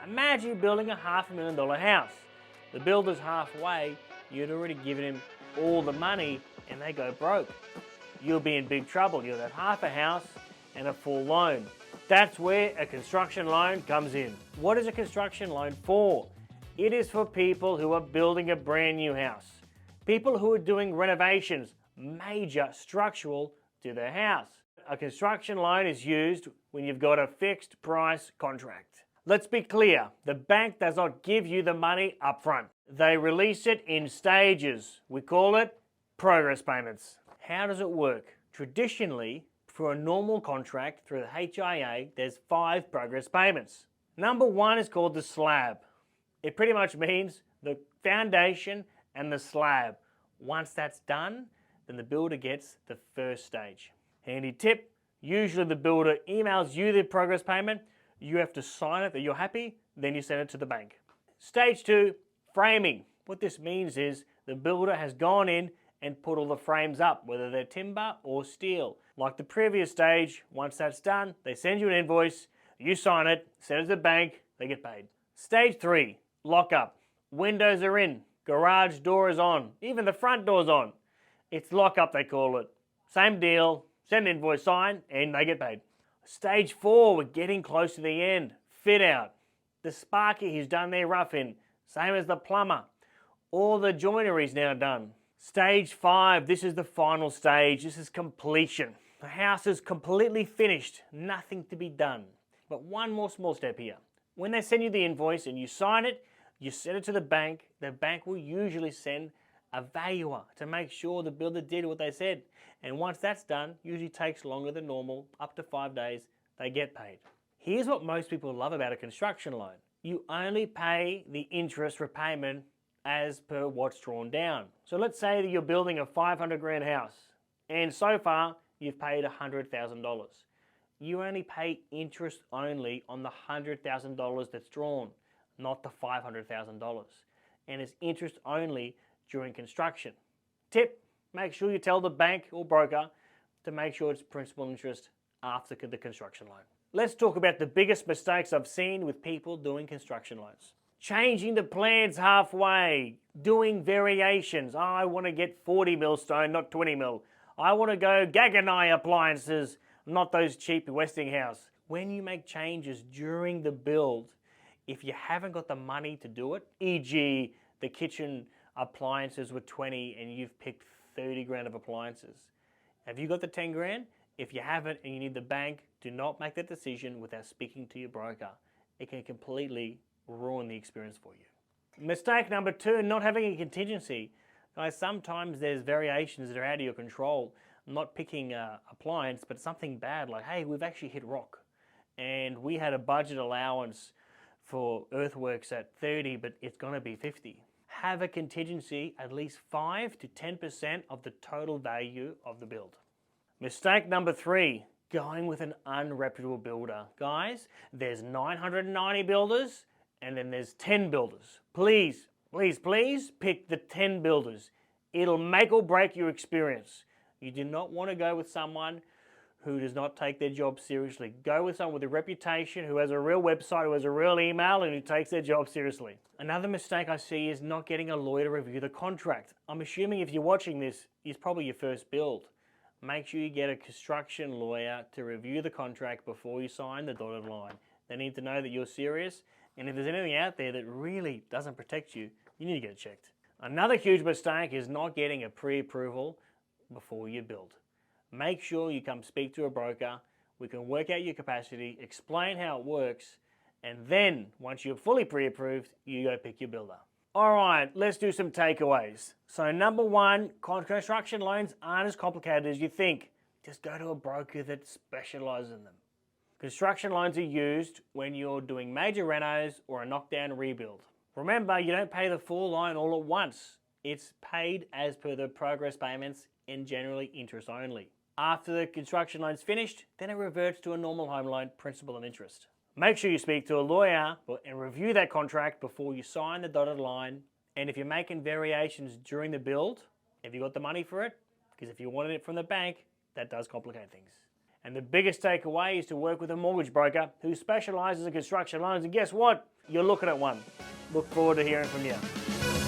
Imagine you're building a $500,000 house. The builder's halfway, you'd already given him all the money and they go broke. You'll be in big trouble. You'll have half a house and a full loan. That's where a construction loan comes in. What is a construction loan for? It is for people who are building a brand new house. People who are doing renovations, major structural, to their house. A construction loan is used when you've got a fixed price contract. Let's be clear, the bank does not give you the money up front. They release it in stages. We call it progress payments. How does it work? Traditionally, for a normal contract through the HIA, there's 5 progress payments. Number 1 is called the slab. It pretty much means the foundation and the slab. Once that's done, then the builder gets the first stage. Handy tip, usually the builder emails you the progress payment, you have to sign it that you're happy, then you send it to the bank. Stage 2, framing. What this means is the builder has gone in and put all the frames up, whether they're timber or steel. Like the previous stage, once that's done, they send you an invoice, you sign it, send it to the bank, they get paid. Stage 3, lock up. Windows are in, garage door is on, even the front door's on. It's lock up they call it. Same deal, send an invoice, sign, and they get paid. Stage 4, we're getting close to the end. Fit out. The sparky, he's done their roughing. Same as the plumber. All the joinery's now done. Stage 5, this is the final stage. This is completion. The house is completely finished. Nothing to be done. But one more small step here. When they send you the invoice and you sign it, you send it to the bank will usually send a valuer to make sure the builder did what they said. And once that's done, usually takes longer than normal, up to 5 days, they get paid. Here's what most people love about a construction loan. You only pay the interest repayment as per what's drawn down. So let's say that you're building a 500 grand house and so far you've paid $100,000. You only pay interest only on the $100,000 that's drawn, not the $500,000. And it's interest only during construction. Tip, make sure you tell the bank or broker to make sure it's principal and interest after the construction loan. Let's talk about the biggest mistakes I've seen with people doing construction loans. Changing the plans halfway, doing variations. Oh, I want to get 40 mil stone, not 20 mil. I want to go Gaganai appliances, not those cheap Westinghouse. When you make changes during the build, if you haven't got the money to do it, e.g. the kitchen appliances were 20 and you've picked 30 grand of appliances. Have you got the 10 grand? If you haven't and you need the bank, do not make that decision without speaking to your broker. It can completely ruin the experience for you. Mistake number 2, not having a contingency. Guys, sometimes there's variations that are out of your control. Not picking an appliance, but something bad like, hey, we've actually hit rock. And we had a budget allowance for earthworks at 30, but it's gonna be 50. Have a contingency at least 5 to 10% of the total value of the build. Mistake number 3, going with an unreputable builder. Guys, there's 990 builders and then there's 10 builders. Please, please, please pick the 10 builders. It'll make or break your experience. You do not want to go with someone who does not take their job seriously. Go with someone with a reputation, who has a real website, who has a real email, and who takes their job seriously. Another mistake I see is not getting a lawyer to review the contract. I'm assuming if you're watching this, it's probably your first build. Make sure you get a construction lawyer to review the contract before you sign the dotted line. They need to know that you're serious, and if there's anything out there that really doesn't protect you, you need to get it checked. Another huge mistake is not getting a pre-approval before you build. Make sure you come speak to a broker. We can work out your capacity, explain how it works, and then once you're fully pre-approved, you go pick your builder. All right, let's do some takeaways. So number 1, construction loans aren't as complicated as you think. Just go to a broker that specializes in them. Construction loans are used when you're doing major renos or a knockdown rebuild. Remember, you don't pay the full loan all at once. It's paid as per the progress payments and generally interest only. After the construction loan's finished, then it reverts to a normal home loan, principal and interest. Make sure you speak to a lawyer and review that contract before you sign the dotted line. And if you're making variations during the build, have you got the money for it? Because if you wanted it from the bank, that does complicate things. And the biggest takeaway is to work with a mortgage broker who specializes in construction loans. And guess what? you're looking at one. Look forward to hearing from you.